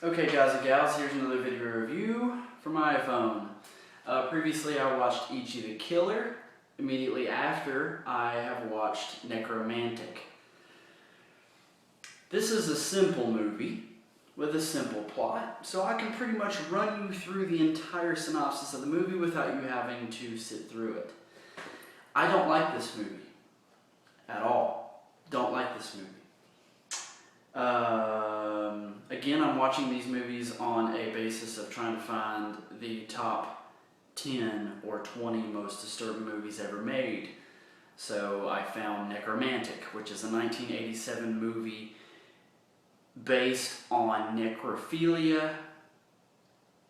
Okay guys and gals, here's another video review for my iPhone. Previously I watched Ichi the Killer. Immediately after, I have watched Nekromantik. This is a simple movie with a simple plot, so I can pretty much run you through the entire synopsis of the movie without you having to sit through it. I don't like this movie at all. Don't like this movie. Again, I'm watching these movies on a basis of trying to find the top 10 or 20 most disturbing movies ever made. So I found Nekromantik, which is a 1987 movie based on necrophilia,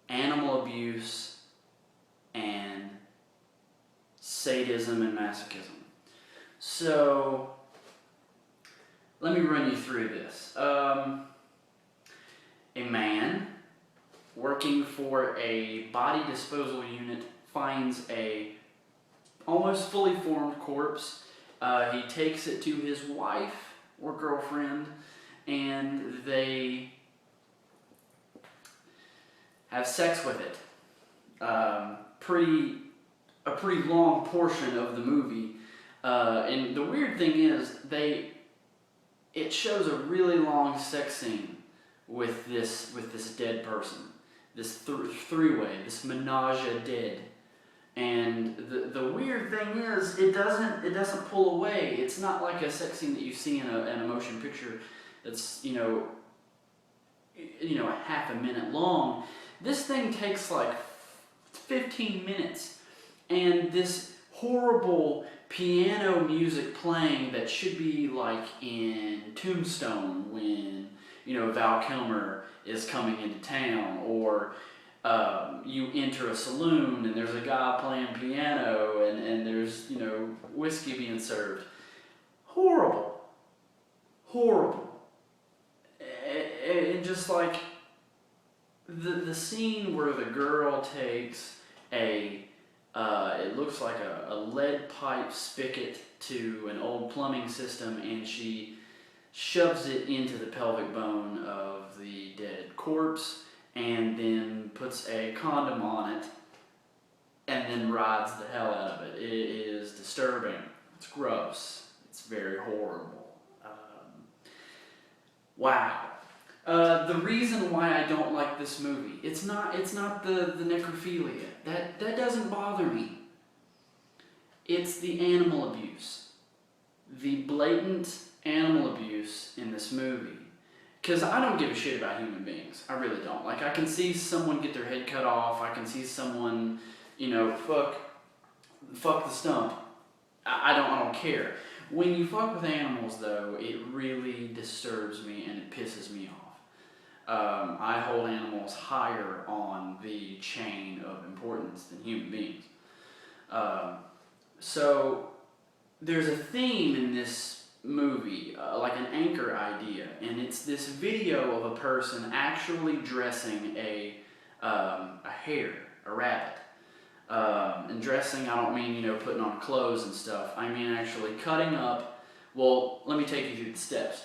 animal abuse, and sadism and masochism. So let me run you through this. A man working for a body disposal unit finds a almost fully formed corpse. He takes it to his wife or girlfriend, and they have sex with it. A pretty long portion of the movie. And the weird thing is, it shows a really long sex scene with this dead person, this three-way, this menage a dead. And the weird thing is, it doesn't pull away. It's not like a sex scene that you see in a motion picture that's half a minute long. This thing takes like 15 minutes, and this horrible piano music playing that should be like in Tombstone when Val Kilmer is coming into town, or you enter a saloon and there's a guy playing piano and there's whiskey being served. Horrible. And just like the scene where the girl takes it looks like a lead pipe spigot to an old plumbing system, and she shoves it into the pelvic bone of the dead corpse, and then puts a condom on it, and then rides the hell out of it. It is disturbing. It's gross. It's very horrible. Wow. The reason why I don't like this movie, it's not the necrophilia. That doesn't bother me. It's the animal abuse. The blatant animal abuse in this movie. Because I don't give a shit about human beings. I really don't. Like, I can see someone get their head cut off. I can see someone, fuck the stump. I don't care. When you fuck with animals, though, it really disturbs me and it pisses me off. I hold animals higher on the chain of importance than human beings. So there's a theme in this movie, like an anchor idea, and it's this video of a person actually dressing a hare, a rabbit. And dressing, I don't mean, putting on clothes and stuff. I mean actually cutting up. Well, let me take you through the steps.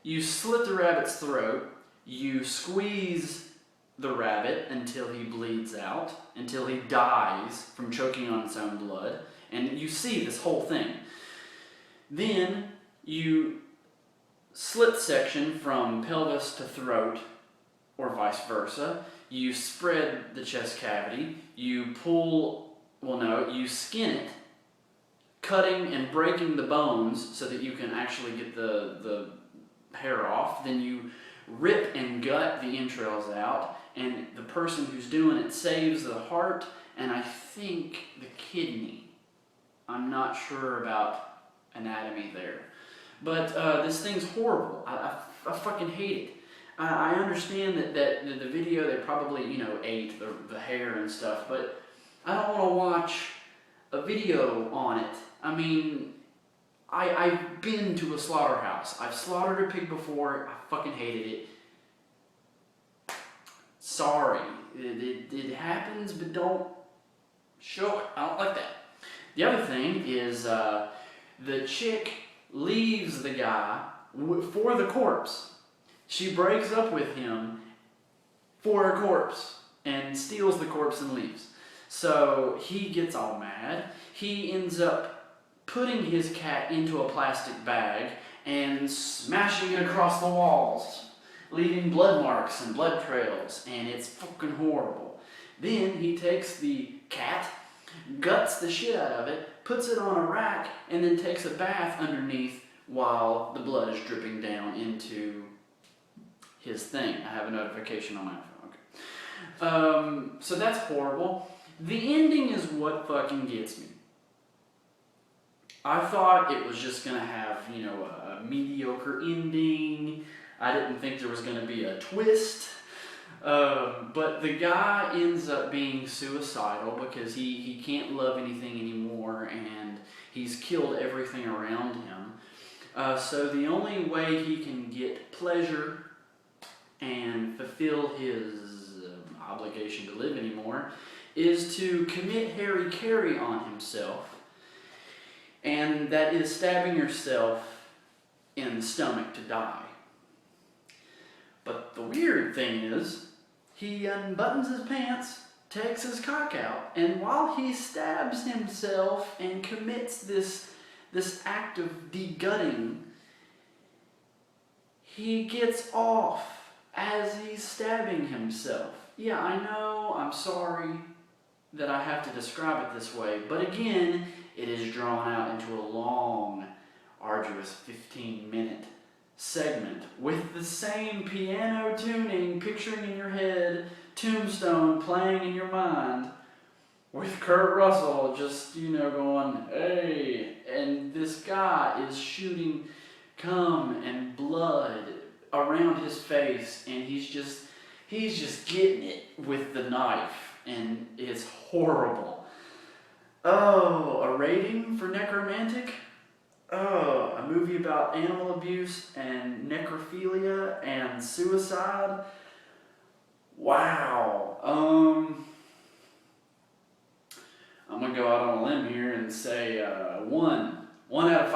You slit the rabbit's throat. You squeeze the rabbit until he bleeds out, until he dies from choking on its own blood. And you see this whole thing. Then you slit section from pelvis to throat, or vice versa. You spread the chest cavity. You you skin it, cutting and breaking the bones so that you can actually get the hair off. Then you rip and gut the entrails out, and the person who's doing it saves the heart and I think the kidney. I'm not sure about anatomy there. But this thing's horrible. I fucking hate it. I understand that the video, they probably, ate the hair and stuff, but I don't want to watch a video on it. I mean, I've been to a slaughterhouse. I've slaughtered a pig before. I fucking hated it. Sorry. It happens, but don't show it. I don't like that. The other thing is the chick leaves the guy for the corpse. She breaks up with him for a corpse and steals the corpse and leaves. So he gets all mad. He ends up putting his cat into a plastic bag and smashing it across the walls, leaving blood marks and blood trails, and it's fucking horrible. Then he takes the cat, guts the shit out of it, puts it on a rack, and then takes a bath underneath while the blood is dripping down into his thing. I have a notification on my phone. Okay. So that's horrible. The ending is what fucking gets me. I thought it was just gonna have, a mediocre ending. I didn't think there was gonna be a twist. But the guy ends up being suicidal because he can't love anything anymore, and he's killed everything around him. So the only way he can get pleasure and fulfill his obligation to live anymore is to commit hara-kiri on himself, and that is stabbing yourself in the stomach to die. But the weird thing is, he unbuttons his pants, takes his cock out, and while he stabs himself and commits this act of degutting, he gets off as he's stabbing himself. Yeah, I know, I'm sorry that I have to describe it this way, but again, it is drawn out into a long, arduous 15-minute segment with the same piano tuning, picturing in your head, Tombstone playing in your mind, with Kurt Russell just, going, hey, and this guy is shooting cum and blood around his face, and he's just getting it with the knife, and it's horrible. Oh, a rating for Nekromantik? Oh, a movie about animal abuse and necrophilia and suicide? Wow. I'm going to go out on a limb here and say 1 out of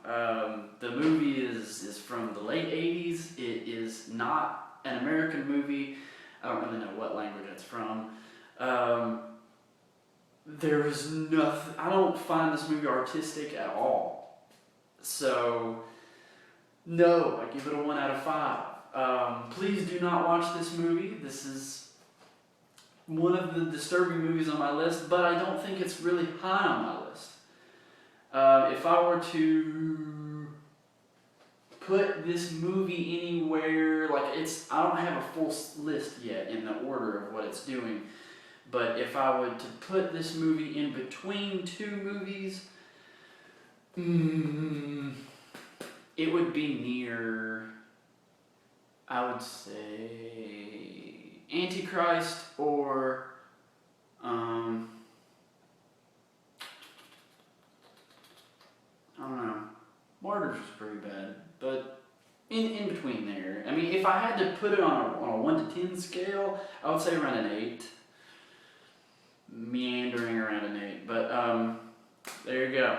5. The movie is from the late 80s. It is not an American movie. I don't really know what language it's from. There is nothing, I don't find this movie artistic at all. So, no, I give it a 1 out of 5. Please do not watch this movie. This is one of the disturbing movies on my list, but I don't think it's really high on my list. If I were to put this movie anywhere, I don't have a full list yet in the order of what it's doing, but if I were to put this movie in between two movies, it would be near, I would say, Antichrist or I don't know. Martyrs was pretty bad, but in between there. I mean, if I had to put it on a 1 to 10 scale, I would say around an 8. Meandering around an 8, but there you go.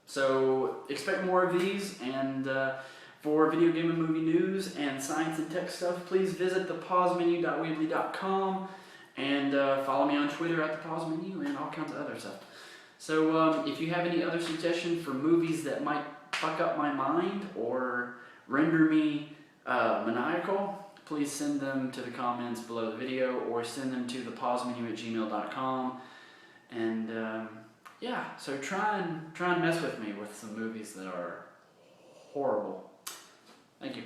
So expect more of these, and for video game and movie news and science and tech stuff, please visit thepausemenu.weebly.com and follow me on Twitter at thepausemenu and all kinds of other stuff. So if you have any other suggestions for movies that might fuck up my mind or render me maniacal, please send them to the comments below the video or send them to thepausemenu@gmail.com. And yeah, so try and mess with me with some movies that are horrible. Thank you.